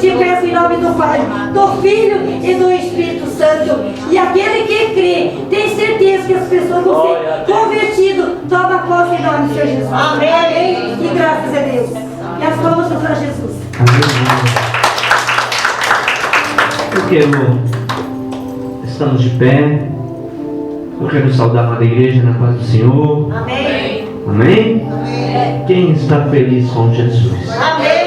te peço em nome do Pai, do Filho e do Espírito Santo. E aquele que crê, tem certeza que as pessoas vão ser convertidas. Toma posse em nome do Senhor Jesus. Amém. E graças a Deus. E as palmas para Jesus. Amém. Eu quero, estamos de pé. Eu quero saudar a amada igreja na paz do Senhor. Amém. Amém? Amém. Quem está feliz com Jesus? Amém.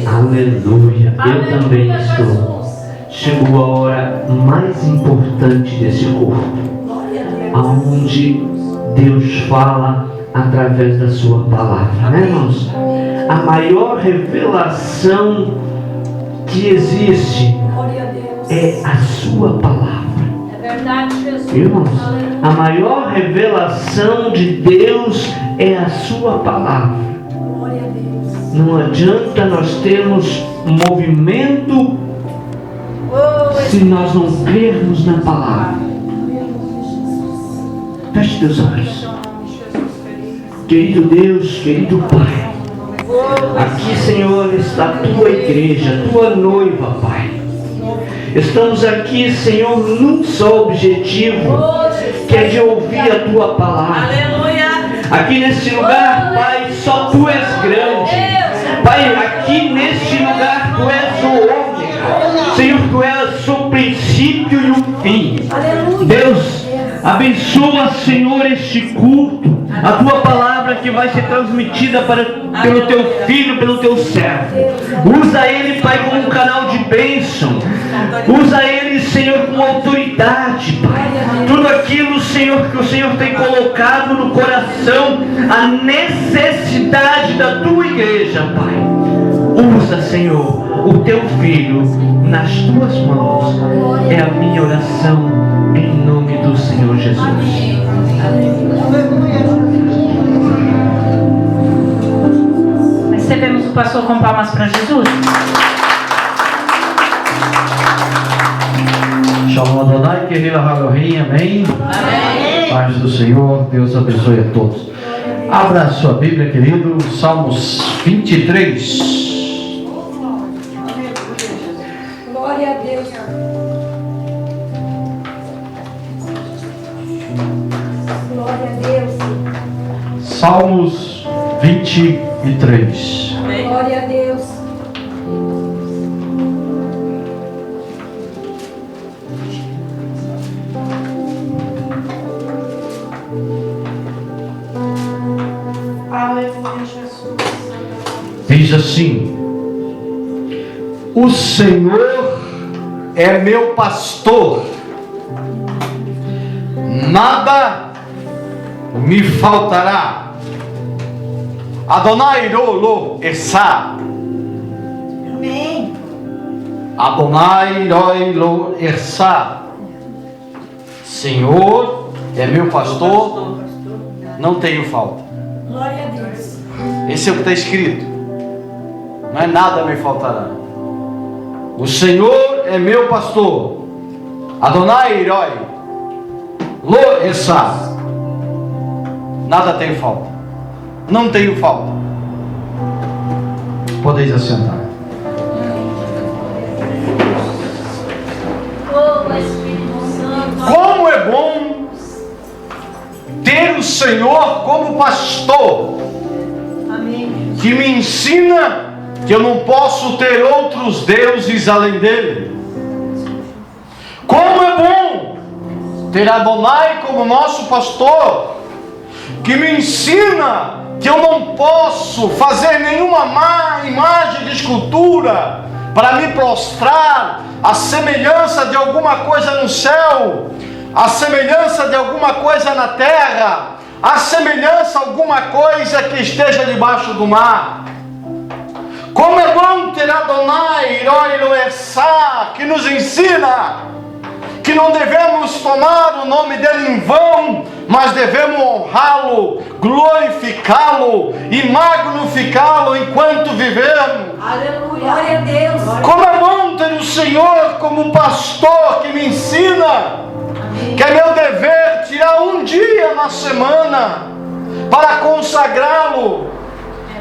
Aleluia. Eu também estou. Chegou a hora mais importante desse culto, aonde Deus fala através da sua palavra, né, irmãos? A maior revelação que existe é a sua palavra. É verdade, Jesus. Irmãos, a maior revelação de Deus é a sua palavra. Não adianta nós termos movimento se nós não crermos na palavra. Feche teus olhos. Querido Deus, querido Pai, aqui, Senhor, está a tua igreja, a tua noiva, Pai. Estamos aqui, Senhor, num só objetivo, que é de ouvir a tua palavra. Aleluia. Aqui neste lugar, Pai, só tu és grande. Pai, aqui neste lugar tu és o ômega. Senhor, tu és o princípio e o fim. Deus, abençoa, Senhor, este culto. A tua palavra que vai ser transmitida pelo teu filho, pelo teu servo. Usa ele, Pai, como um canal de bênção. Usa ele, Senhor, com autoridade, Pai. Tudo aquilo, Senhor, que o Senhor tem colocado no coração, a necessidade da tua igreja, Pai. Usa, Senhor, o teu filho nas tuas mãos. É a minha oração em nome do Senhor Jesus. Recebemos o pastor com palmas para Jesus. Shalom Adonai, querida Elohim, amém? Amém. Paz do Senhor, Deus abençoe a todos. Abra a sua Bíblia, querido, Salmos 23. Glória a Deus. Glória a Deus. Salmos 23. Glória a Deus. Aleluia, Jesus. Diz assim: o Senhor é meu pastor, nada me faltará. Adonai lo essa. Amém. Adonai lo essa. Senhor é meu pastor, não tenho falta. Glória a Deus. Esse é o que está escrito. Não é nada me faltará. O Senhor é meu pastor. Adonai lo essa. Nada tenho falta. Não tenho falta. Podeis assentar. Oh, Espírito Santo. Como é bom ter o Senhor como pastor, Amém. que me ensina que eu não posso ter outros deuses além dele. Como é bom ter Adonai como nosso pastor, que me ensina que eu não posso fazer nenhuma imagem de escultura para me prostrar à semelhança de alguma coisa no céu, à semelhança de alguma coisa na terra, à semelhança de alguma coisa que esteja debaixo do mar. Como é bom ter Adonai, lo essa, que nos ensina que não devemos tomar o nome dele em vão, mas devemos honrá-lo, glorificá-lo e magnificá-lo enquanto vivemos. Aleluia. Glória a Deus. Como é bom ter o Senhor como pastor que me ensina que é meu dever tirar um dia na semana para consagrá-lo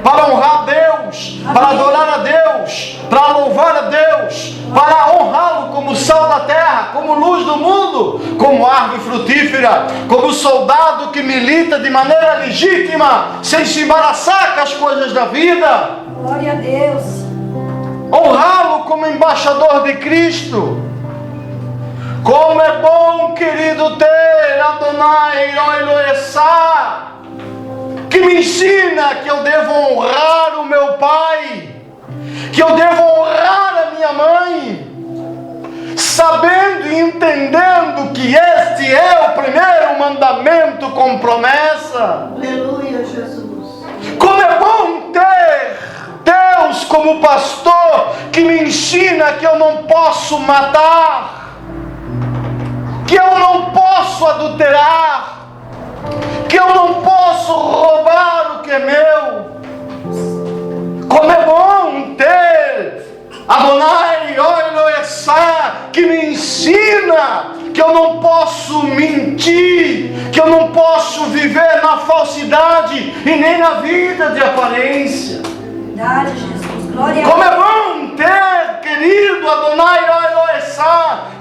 para honrar Deus, para adorar a Deus, para louvar a Deus, para honrá-lo como sal da terra, como luz do mundo, como árvore frutífera, como soldado que milita de maneira legítima, sem se embaraçar com as coisas da vida. Glória a Deus. Honrá-lo como embaixador de Cristo. Como é bom, querido, ter Adonai Elohim, que me ensina que eu devo honrar o meu pai, que eu devo honrar a minha mãe, sabendo e entendendo que este é o primeiro mandamento com promessa. Aleluia, Jesus. Como é bom ter Deus como pastor, que me ensina que eu não posso matar, que eu não posso adulterar, que eu não posso roubar o que é meu. Como é bom ter Adonai Elohim, que me ensina que eu não posso mentir, que eu não posso viver na falsidade e nem na vida de aparência. Verdade, Jesus. Glória a Como Deus. é bom ter, querido Adonai Elohim,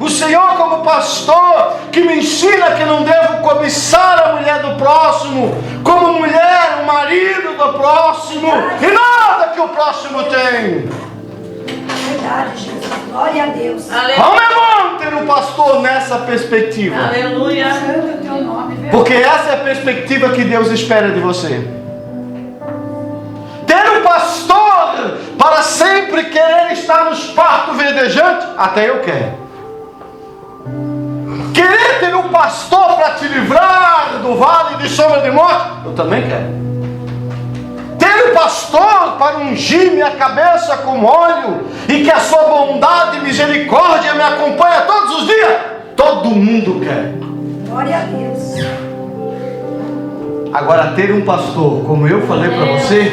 o Senhor como pastor, que me ensina que não devo cobiçar a mulher do próximo, como mulher, o marido do próximo, e nada que o próximo tem. Verdade, Jesus. Glória a Deus. Como é bom ter um pastor nessa perspectiva, Aleluia. Santo é o teu nome, verdade. porque essa é a perspectiva que Deus espera de você. Ter um pastor para sempre querer estar nos partos verdejantes, até eu quero. Querer ter um pastor para te livrar do vale de sombra de morte, eu também quero. Ter um pastor para ungir minha cabeça com óleo e que a sua bondade e misericórdia me acompanha todos os dias, todo mundo quer. Glória a Deus. Agora, ter um pastor, como eu falei para você,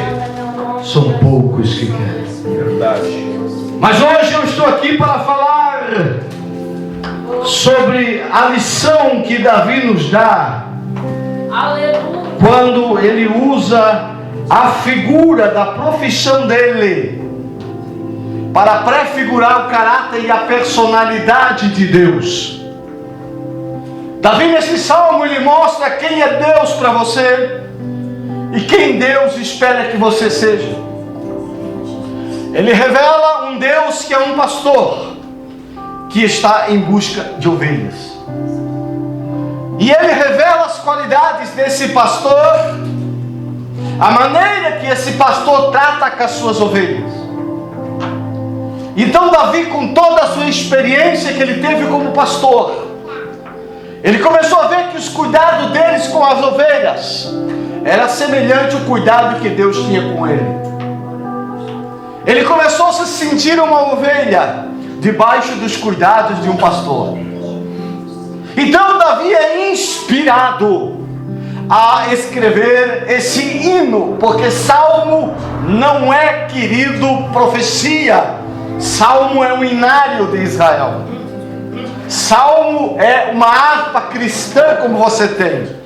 são poucos que querem. Verdade. Mas hoje eu estou aqui para falar sobre a lição que Davi nos dá Aleluia. quando ele usa a figura da profissão dele para prefigurar o caráter e a personalidade de Deus. Davi, nesse salmo, ele mostra quem é Deus para você e quem Deus espera que você seja. Ele revela um Deus que é um pastor que está em busca de ovelhas. E ele revela as qualidades desse pastor, a maneira que esse pastor trata com as suas ovelhas. Então Davi, com toda a sua experiência que ele teve como pastor, ele começou a ver que os cuidados deles com as ovelhas era semelhante ao cuidado que Deus tinha com ele. Ele começou a se sentir uma ovelha debaixo dos cuidados de um pastor. Então Davi é inspirado a escrever esse hino, porque salmo não é, querido, profecia. Salmo é um hinário de Israel. Salmo é uma harpa cristã como você tem.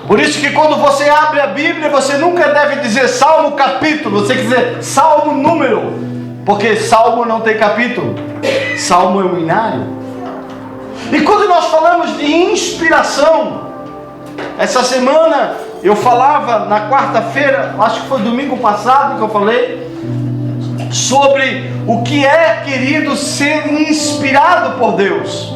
Por isso que quando você abre a Bíblia, você nunca deve dizer salmo capítulo, você quer dizer salmo número, porque salmo não tem capítulo, salmo é um hinário. E quando nós falamos de inspiração, essa semana eu falava na quarta-feira, acho que foi domingo passado que eu falei, sobre o que é, querido, ser inspirado por Deus.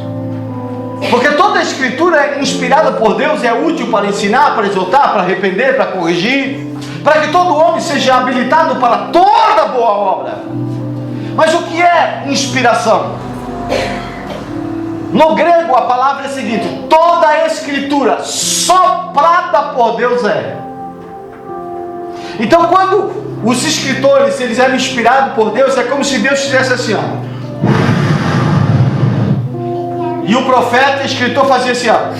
Porque toda a escritura é inspirada por Deus, é útil para ensinar, para exortar, para arrepender, para corrigir, para que todo homem seja habilitado para toda boa obra. Mas o que é inspiração? No grego a palavra é a seguinte: toda a escritura soprada por Deus é. Então quando os escritores eles eram inspirados por Deus, é como se Deus fizesse assim, ó. E o profeta, escritor, fazia assim, ó.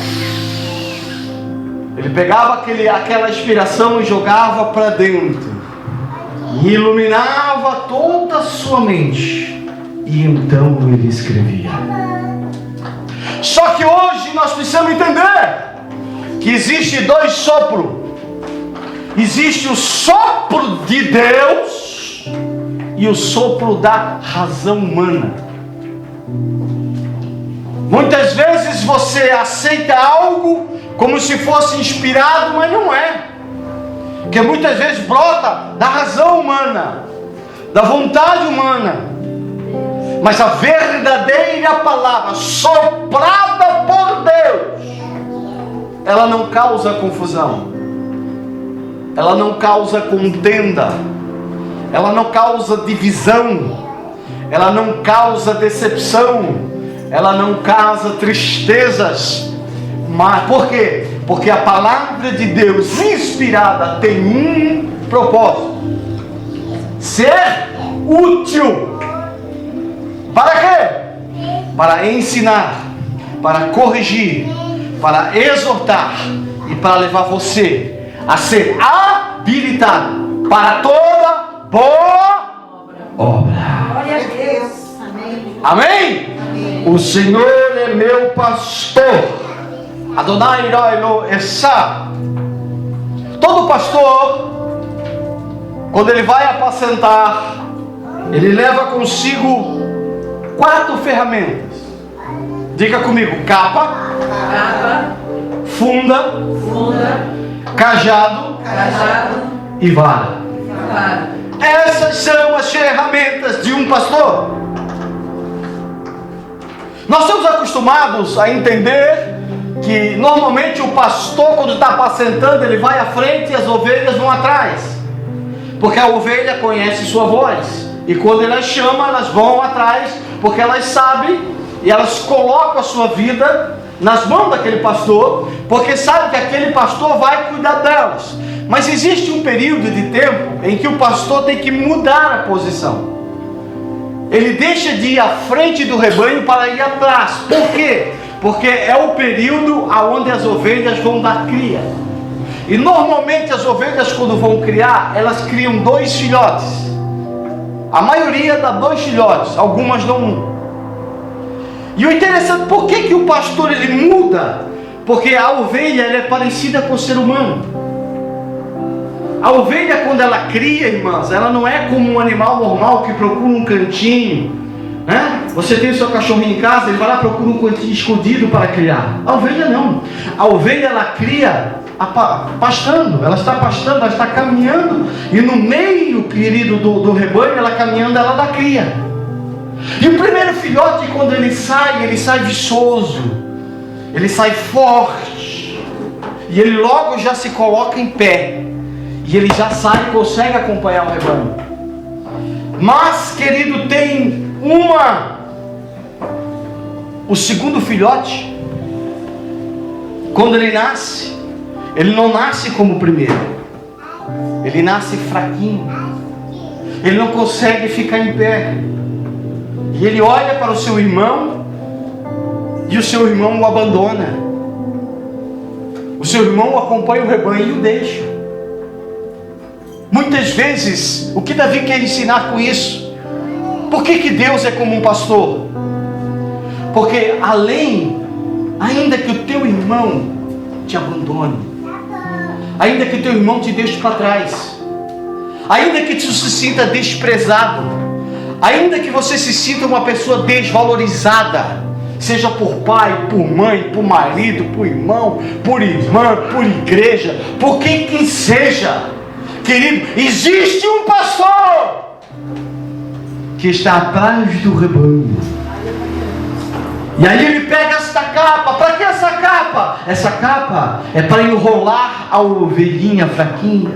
Ele pegava aquela inspiração e jogava para dentro. E iluminava toda a sua mente. E então ele escrevia. Só que hoje nós precisamos entender que existe dois sopros. existe o sopro de Deus e o sopro da razão humana. Muitas vezes você aceita algo como se fosse inspirado, mas não é. Porque muitas vezes brota da razão humana, da vontade humana. Mas a verdadeira palavra, soprada por Deus, ela não causa confusão, ela não causa contenda, ela não causa divisão, ela não causa decepção, ela não causa tristezas. Mas por quê? Porque a palavra de Deus inspirada tem um propósito: ser útil. Para quê? Para ensinar, para corrigir, para exortar e para levar você a ser habilitado para toda boa obra. Glória a Deus. Amém? O Senhor é meu pastor. Adonai Roelo Essa. Todo pastor, quando ele vai apacentar, ele leva consigo 4 ferramentas. Diga comigo: capa, funda, cajado e vara. Essas são as ferramentas de um pastor. Nós estamos acostumados a entender que normalmente o pastor, quando está apacentando, ele vai à frente e as ovelhas vão atrás, porque a ovelha conhece sua voz, e quando ele as chama, elas vão atrás, porque elas sabem e elas colocam a sua vida nas mãos daquele pastor, porque sabem que aquele pastor vai cuidar delas. Mas existe um período de tempo em que o pastor tem que mudar a posição. Ele deixa de ir à frente do rebanho para ir atrás. Por quê? Porque é o período onde as ovelhas vão dar cria. E normalmente as ovelhas, quando vão criar, elas criam 2 filhotes. A maioria dá 2 filhotes, algumas dão 1. E o interessante, por que o pastor ele muda? Porque a ovelha ela é parecida com o ser humano. A ovelha, quando ela cria, irmãs, ela não é como um animal normal que procura um cantinho, né? Você tem o seu cachorrinho em casa, ele vai lá e procura um cantinho escondido para criar. A ovelha não. A ovelha ela cria pastando, ela está pastando, ela está caminhando, e no meio, querido, do rebanho, ela caminhando, ela dá cria. E o primeiro filhote, quando ele sai viçoso, ele sai forte, e ele logo já se coloca em pé, e ele já sai e consegue acompanhar o rebanho. Mas, querido, tem o segundo filhote, quando ele nasce, ele não nasce como o primeiro, ele nasce fraquinho, ele não consegue ficar em pé, e ele olha para o seu irmão, e o seu irmão o abandona, o seu irmão acompanha o rebanho e o deixa. Muitas vezes, o que Davi quer ensinar com isso? Por que Deus é como um pastor? Porque ainda que o teu irmão te abandone, ainda que o teu irmão te deixe para trás, ainda que tu se sinta desprezado, ainda que você se sinta uma pessoa desvalorizada, seja por pai, por mãe, por marido, por irmão, por irmã, por igreja, por quem seja, querido, existe um pastor que está atrás do rebanho. E aí ele pega esta capa. Para que essa capa? Essa capa é para enrolar a ovelhinha fraquinha.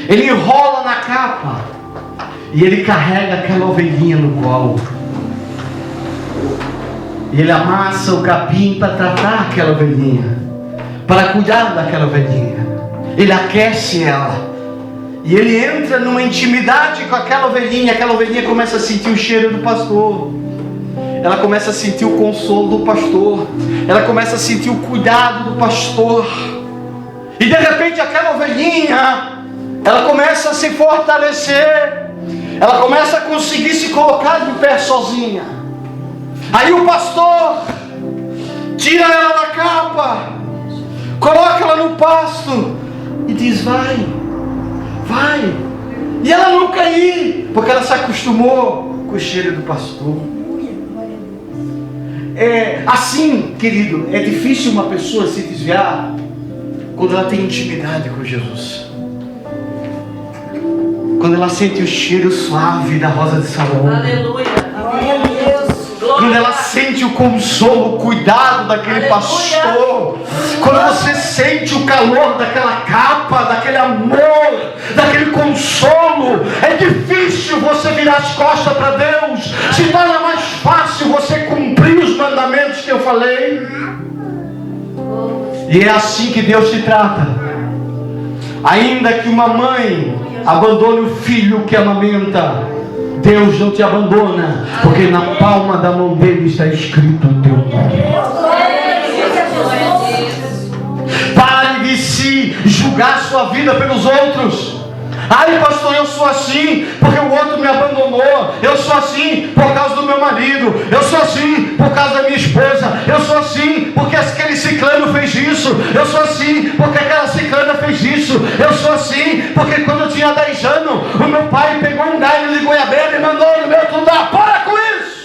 Ele enrola na capa e ele carrega aquela ovelhinha no colo. E ele amassa o capim para tratar aquela ovelhinha, para cuidar daquela ovelhinha. Ele aquece ela. E ele entra numa intimidade com aquela ovelhinha começa a sentir o cheiro do pastor. Ela começa a sentir o consolo do pastor. Ela começa a sentir o cuidado do pastor. E de repente aquela ovelhinha, ela começa a se fortalecer. Ela começa a conseguir se colocar de pé sozinha. Aí o pastor tira ela da capa, coloca ela no pasto e diz: vai. Vai. E ela não cair, porque ela se acostumou com o cheiro do pastor. Assim, querido, é difícil uma pessoa se desviar quando ela tem intimidade com Jesus. Quando ela sente o cheiro suave da rosa de Salomão. Aleluia. Quando ela sente o consolo, o cuidado daquele pastor. Quando você sente o calor daquela capa, daquele amor, daquele consolo. É difícil você virar as costas para Deus. Se torna mais fácil você cumprir os mandamentos que eu falei. E é assim que Deus te trata. Ainda que uma mãe abandone o filho que amamenta, Deus não te abandona, porque na palma da mão dele está escrito o teu nome. Pare de se julgar sua vida pelos outros. Ai, pastor, eu sou assim porque o outro me abandonou. Eu sou assim por causa do meu marido. Eu sou assim por causa da minha esposa. Eu sou assim porque aquele ciclano fez isso. Eu sou assim porque aquela ciclana fez isso. Eu sou assim porque quando eu tinha 10 anos, o meu pai pegou um galho de goiabeira e mandou no meu tundar. Para com isso!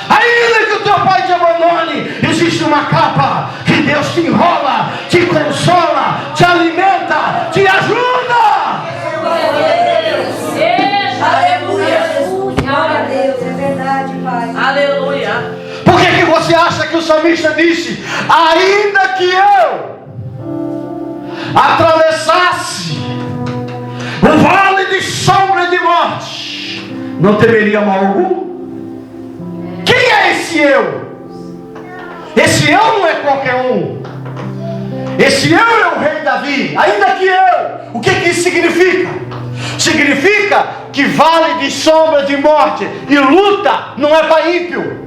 Ainda que o teu pai te abandone, existe uma capa que Deus te enrola, te consola, te alimenta, te ajuda. Glória a Deus, é verdade, Pai. Aleluia. Por que você acha que o salmista disse: ainda que eu atravessasse o vale de sombra de morte, não temeria mal algum? Quem é esse eu? Esse eu não é qualquer um. Esse eu é o rei Davi. Ainda que eu. O que isso significa? Significa que vale de sombra de morte e luta não é para ímpio.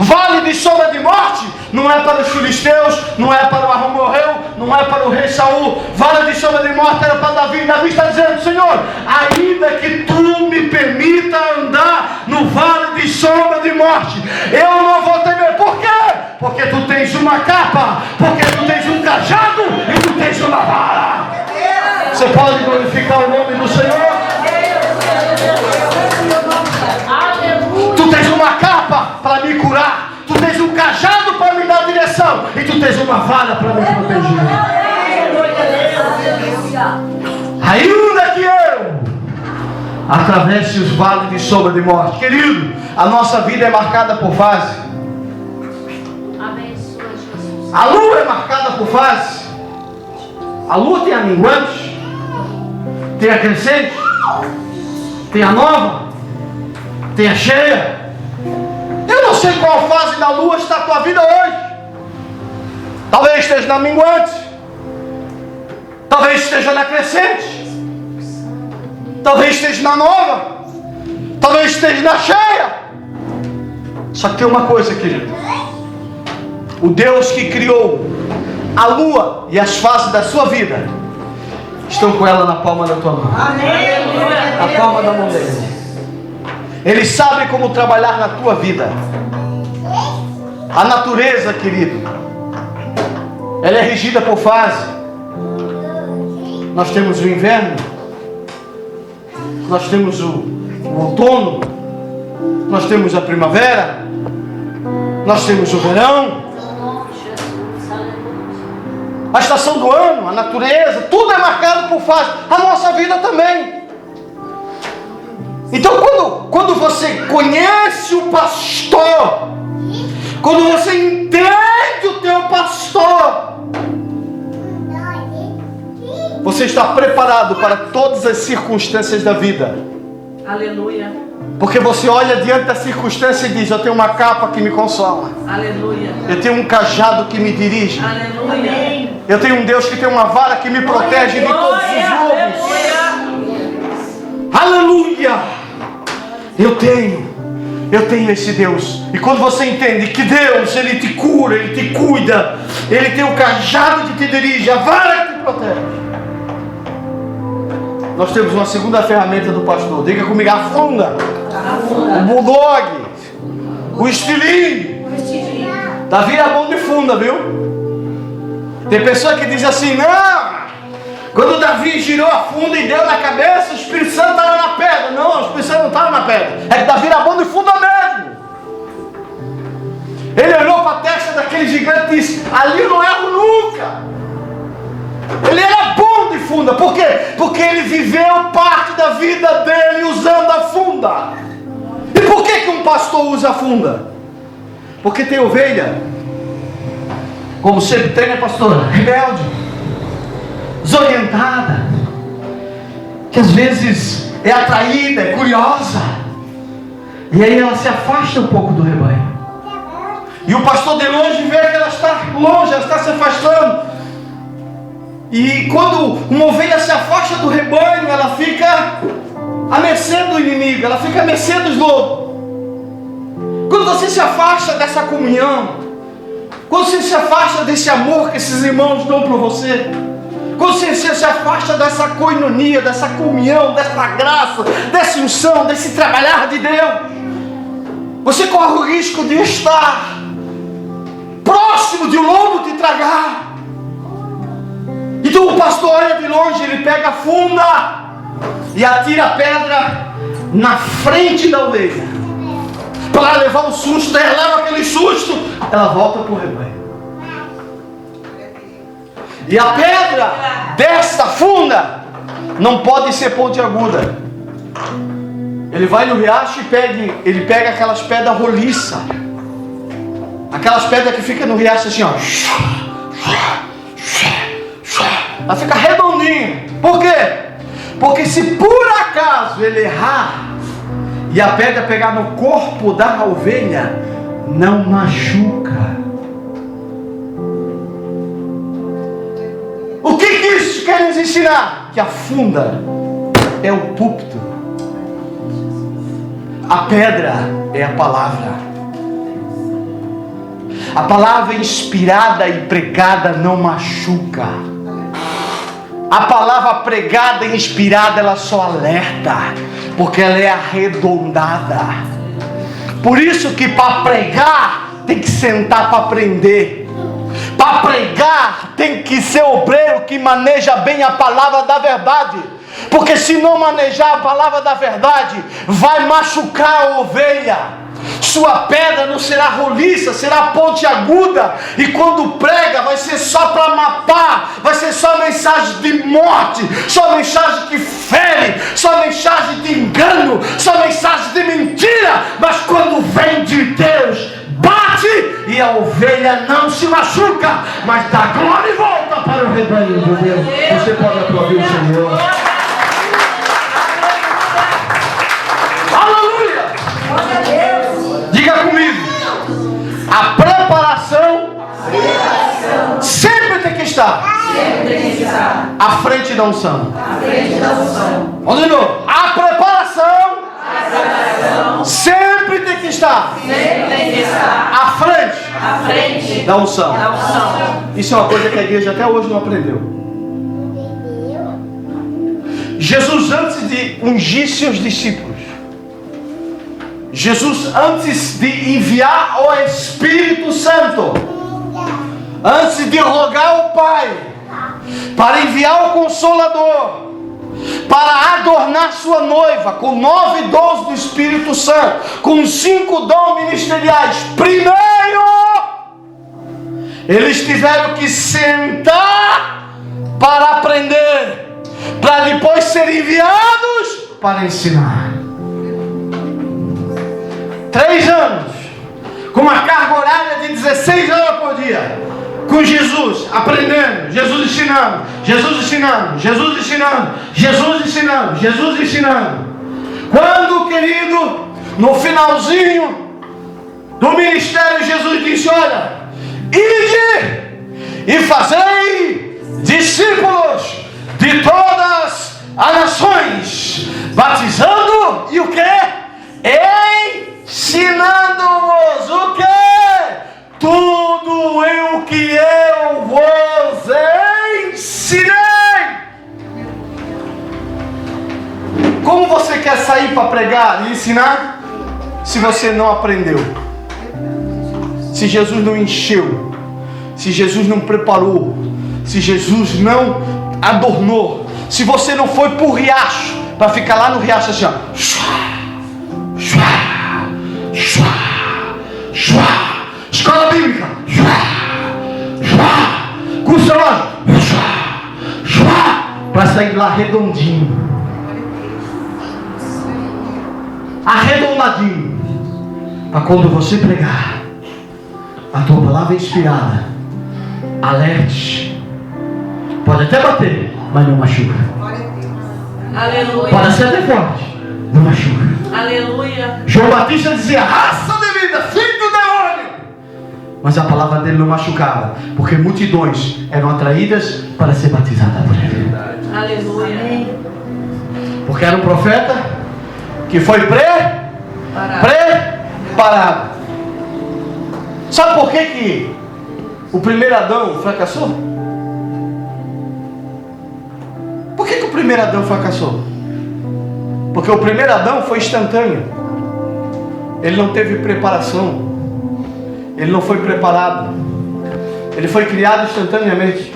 Vale de sombra de morte não é para os filisteus, não é para o Amorreu, não é para o rei Saul. Vale de sombra de morte era para Davi. Davi está dizendo: Senhor, ainda que tu me permita andar no vale de sombra de morte, eu não vou temer. Por quê? Porque tu tens uma capa, porque tu tens um cajado e tu tens uma vara. Você pode glorificar o nome do Senhor? Tu tens uma capa para me curar, tu tens um cajado para me dar direção, e tu tens uma vara para me proteger. Ainda que eu atravesse os vales de sombra de morte, querido, a nossa vida é marcada por fase. A lua é marcada por fase. A lua tem a minguante, tem a crescente, tem a nova, tem a cheia. Eu não sei qual fase da lua está a tua vida hoje. Talvez esteja na minguante, talvez esteja na crescente, talvez esteja na nova, talvez esteja na cheia. Só que tem uma coisa, querido: o Deus que criou a lua e as fases da sua vida estão com ela na palma da tua mão. Na palma da mão dele. Ele sabe como trabalhar na tua vida. A natureza, querido, ela é regida por fase. Nós temos o inverno, nós temos o outono, nós temos a primavera, nós temos o verão, a estação do ano, a natureza, tudo é marcado por fase. A nossa vida também. Então quando você conhece o pastor, quando você entende o teu pastor, você está preparado para todas as circunstâncias da vida. Aleluia. Porque você olha diante da circunstância e diz: eu tenho uma capa que me consola. Aleluia. Eu tenho um cajado que me dirige. Aleluia. Eu tenho um Deus que tem uma vara que me protege de todos os lobos. Aleluia! Eu tenho esse Deus. E quando você entende que Deus, Ele te cura, Ele te cuida, Ele tem o cajado que te dirige, a vara que te protege. Nós temos uma segunda ferramenta do pastor. Diga comigo: a funda. O bulldog. O estilingue. Davi é bom de funda, viu? Tem pessoa que diz assim: não, Quando Davi girou a funda e deu na cabeça, o Espírito Santo estava na pedra. Não, o Espírito Santo não estava na pedra. É que Davi era bom de funda mesmo. Ele olhou para a testa daquele gigante e disse: ali eu não erro nunca. Ele era bom de funda. Por quê? Porque ele viveu parte da vida dele usando a funda. E por que um pastor usa a funda? Porque tem ovelha, como sempre tem, né, pastor? Rebelde, desorientada, que às vezes é atraída, é curiosa, e aí ela se afasta um pouco do rebanho. E o pastor de longe vê que ela está longe, ela está se afastando. E quando uma ovelha se afasta do rebanho, ela fica à mercê do inimigo, ela fica à mercê dos lobos. Quando você se afasta dessa comunhão, quando você se afasta desse amor que esses irmãos dão para você, quando você se afasta dessa coinonia, dessa comunhão, dessa graça, dessa unção, desse trabalhar de Deus, você corre o risco de estar próximo de um lobo te tragar. Então o pastor olha de longe, ele pega a funda e atira a pedra na frente da ovelha, para levar um susto. Ela leva aquele susto, ela volta para o rebanho. E a pedra desta funda não pode ser pontiaguda. Ele vai no riacho e ele pega aquelas pedras roliças, aquelas pedras que ficam no riacho assim, ó. Ela fica redondinha. Por quê? Porque se por acaso ele errar e a pedra pegar no corpo da ovelha, não machuca. O que isso quer nos ensinar? Que a funda é o púlpito, a pedra é a palavra. A palavra inspirada e pregada não machuca. A palavra pregada e inspirada, ela só alerta, porque ela é arredondada. Por isso que para pregar tem que sentar para aprender. Para pregar tem que ser obreiro que maneja bem a palavra da verdade. Porque se não manejar a palavra da verdade, vai machucar a ovelha. Sua pedra não será roliça, será pontiaguda. E quando prega, vai ser só para matar, vai ser só mensagem de morte, só mensagem que fere, só mensagem de engano, só mensagem de mentira. Mas quando vem de Deus, bate e a ovelha não se machuca, mas dá glória e volta para o rebanho de Deus. Você pode aplaudir o Senhor. Aleluia! Diga comigo, a preparação sempre tem que estar à frente da unção. Vamos de novo. A preparação sempre tem que estar à frente da unção. Isso é uma coisa que a igreja até hoje não aprendeu. Jesus, antes de ungir seus discípulos, Jesus, antes de enviar o Espírito Santo, antes de rogar ao Pai para enviar o Consolador, para adornar sua noiva com 9 dons do Espírito Santo, com 5 dons ministeriais, primeiro eles tiveram que sentar para aprender, para depois serem enviados para ensinar. 3 anos, com uma carga horária de 16 horas por dia, com Jesus, aprendendo, Jesus ensinando, Jesus ensinando, Jesus ensinando, Jesus ensinando, Jesus ensinando. Quando, querido, no finalzinho do ministério, Jesus disse: olha, ide e fazei discípulos de todas as nações, batizando e o que? Ensinando-os o que? Tudo o que eu vos ensinei. Como você quer sair para pregar e ensinar se você não aprendeu? Se Jesus não encheu, se Jesus não preparou, se Jesus não adornou, se você não foi pro riacho, para ficar lá no riacho assim, ó, escola bíblica, curso lógico, para sair lá redondinho, arredondadinho, para quando você pregar, a tua palavra inspirada, alerte, pode até bater, mas não machuca. Aleluia. Pode ser até forte, não machuca. Aleluia. João Batista dizia, raça de vida, filho do demônio. Mas a palavra dele não machucava, porque multidões eram atraídas para ser batizadas por ele. Aleluia. Porque era um profeta que foi preparado. Sabe por que o primeiro Adão fracassou? Por que o primeiro Adão fracassou? Porque o primeiro Adão foi instantâneo. Ele não teve preparação. Ele não foi preparado. Ele foi criado instantaneamente.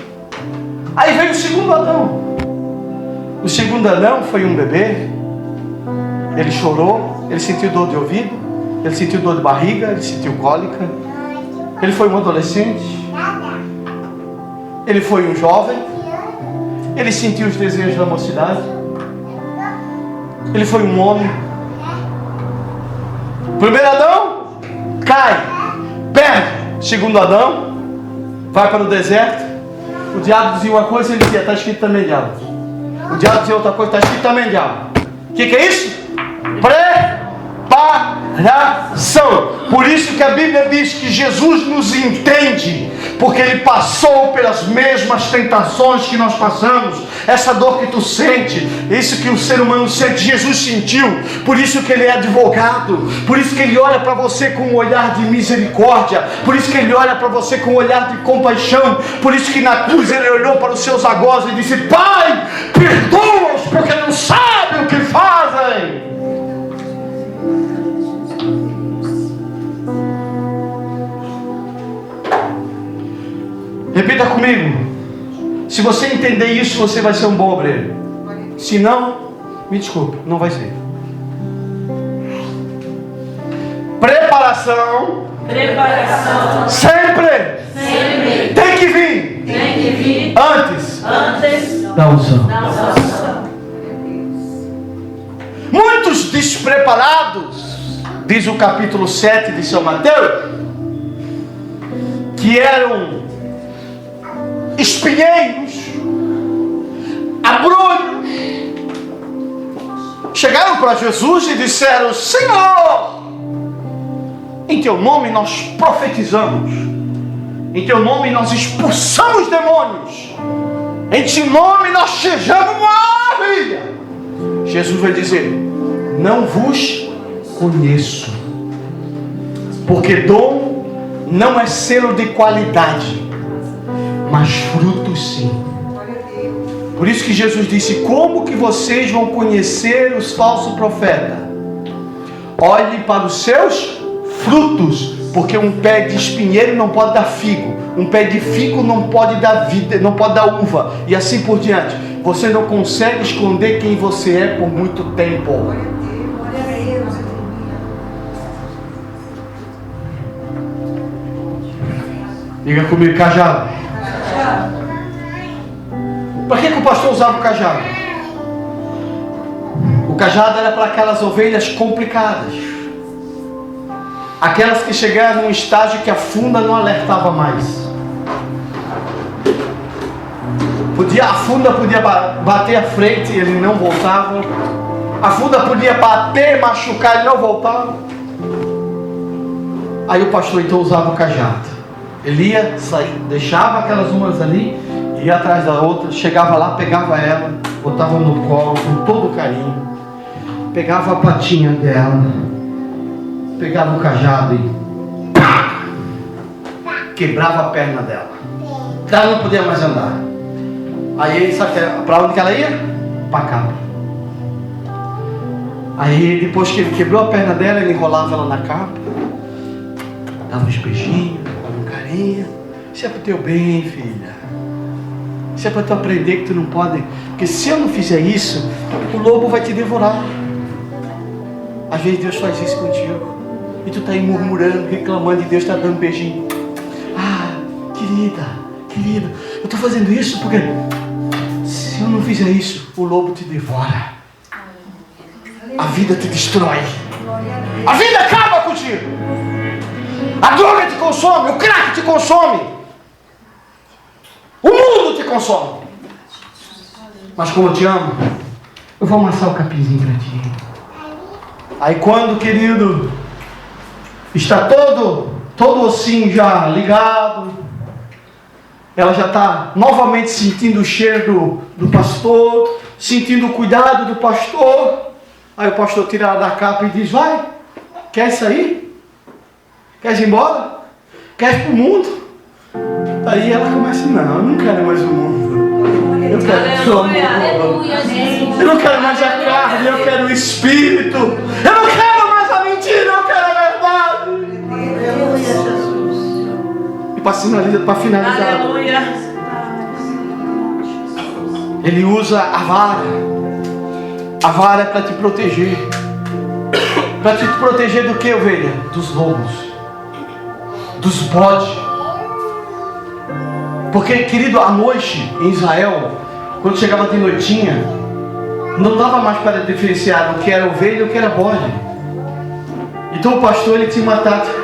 Aí veio o segundo Adão. O segundo Adão foi um bebê. Ele chorou. Ele sentiu dor de ouvido. Ele sentiu dor de barriga. Ele sentiu cólica. Ele foi um adolescente. Ele foi um jovem. Ele sentiu os desejos da mocidade. Ele foi um homem. Primeiro Adão cai, perde. Segundo Adão vai para o deserto. O diabo dizia uma coisa e ele dizia, está escrito também, diabo. O diabo dizia outra coisa, está escrito também, diabo. O que é isso? Preparação. Por isso que a Bíblia diz que Jesus nos entende, porque Ele passou pelas mesmas tentações que nós passamos. Essa dor que tu sente, isso que o ser humano sente, Jesus sentiu. Por isso que Ele é advogado. Por isso que Ele olha para você com um olhar de misericórdia. Por isso que Ele olha para você com um olhar de compaixão. Por isso que na cruz Ele olhou para os seus algozes e disse, Pai, perdoa-os porque não sabem o que fazem. Repita comigo. Se você entender isso, você vai ser um bom obreiro. Se não, me desculpe, não vai ser. Preparação. Sempre. Tem que vir. Antes da unção. Muitos despreparados, diz o capítulo 7 de São Mateus, que eram espinheiros, abrolhos, chegaram para Jesus e disseram, Senhor, em Teu nome nós profetizamos, em Teu nome nós expulsamos demônios, em Teu nome nós chegamos maravilha. Jesus vai dizer, não vos conheço, porque dom não é selo de qualidade, mas frutos sim. Por isso que Jesus disse, como que vocês vão conhecer os falsos profetas? Olhe para os seus frutos, porque um pé de espinheiro não pode dar figo, um pé de figo não pode dar vida, não pode dar uva, e assim por diante. Você não consegue esconder quem você é por muito tempo. Diga comigo, cajado. Para que o pastor usava o cajado? O cajado era para aquelas ovelhas complicadas, aquelas que chegaram num estágio que a funda não alertava mais. A funda podia bater a frente e ele não voltava. A funda podia bater, machucar, ele não voltava. Aí o pastor então usava o cajado. Ele ia sair, deixava aquelas umas ali, ia atrás da outra, chegava lá, pegava ela, botava no colo com todo carinho, pegava a patinha dela, pegava o cajado e pá, quebrava a perna dela. Ela não podia mais andar. Aí sabe para onde que ela ia? Para a capa. Aí depois que ele quebrou a perna dela, ele enrolava ela na capa, dava uns beijinhos, dava um carinho. Isso é pro teu bem, filha. Isso é para tu aprender que tu não pode. Porque se eu não fizer isso, o lobo vai te devorar. Às vezes Deus faz isso contigo. E tu está aí murmurando, reclamando, e Deus está dando um beijinho. Ah, querida, eu estou fazendo isso porque se eu não fizer isso, o lobo te devora. A vida te destrói. A vida acaba contigo. A droga te consome, o crack te consome. O mundo te consome. Mas como eu te amo, eu vou amassar o capinzinho para ti. Aí quando, querido, está todo ossinho já ligado, ela já está novamente sentindo o cheiro do pastor, sentindo o cuidado do pastor. Aí o pastor tira ela da capa e diz: vai, quer sair? Quer ir embora? Quer ir para o mundo? Aí ela começa: não, eu não quero mais o mundo. Eu quero só o mundo. Eu não quero mais a carne, eu quero o espírito. Eu não quero mais a mentira, eu quero a verdade. E para finalizar, Aleluia. ele usa a vara. A vara é para te proteger. Para te proteger do que, ovelha? Dos lobos, dos bodes. Porque, querido, à noite em Israel, quando chegava de noitinha, não dava mais para diferenciar o que era ovelha e o que era bode. Então o pastor, ele tinha uma tática.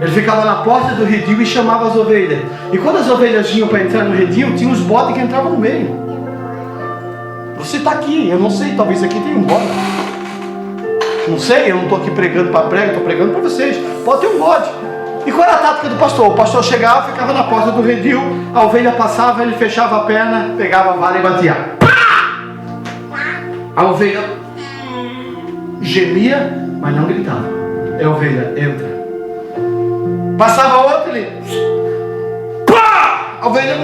Ele ficava na porta do redil e chamava as ovelhas. E quando as ovelhas vinham para entrar no redil, tinha os bodes que entravam no meio. Você está aqui, eu não sei, talvez aqui tenha um bode. Não sei, eu não estou aqui pregando para prego, estou pregando para vocês. Pode ter um bode. E qual era a tática do pastor? O pastor chegava, ficava na porta do redil, a ovelha passava, ele fechava a perna, pegava a vara e batia. Pá! A ovelha gemia, mas não gritava. É a ovelha, entra. Passava outra, ele... Pá! A ovelha...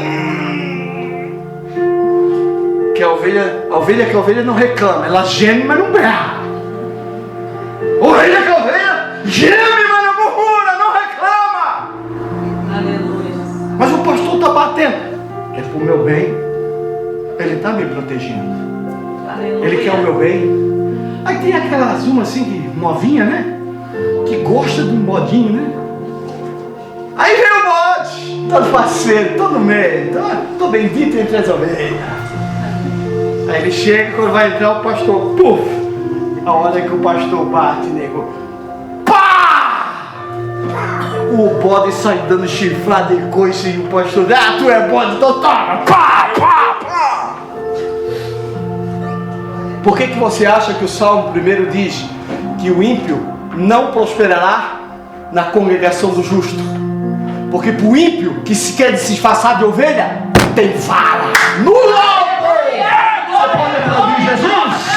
Que a ovelha não reclama, ela geme, mas não berra. Ovelha que a ovelha geme, mas não murmura, não reclama. Aleluia. Mas o pastor está batendo. É pro meu bem. Ele está me protegendo. Aleluia. Ele quer o meu bem. Aí tem aquelas uma assim, que, novinha, né? Que gosta de um bodinho, né? Aí vem o bode, todo parceiro, todo meio. Tô bendito entre as ovelhas. Aí ele chega, quando vai entrar o pastor, puf! A hora que o pastor bate, nego, pá! O bode sai dando chifrada e coisa, e o pastor, tu é bode, então toma, pá, pá, pá! Por que você acha que o Salmo 1 diz que o ímpio não prosperará na congregação do justo? Porque para o ímpio que se quer se disfarçar de ovelha, tem vara no lobo! Você pode aplaudir Jesus?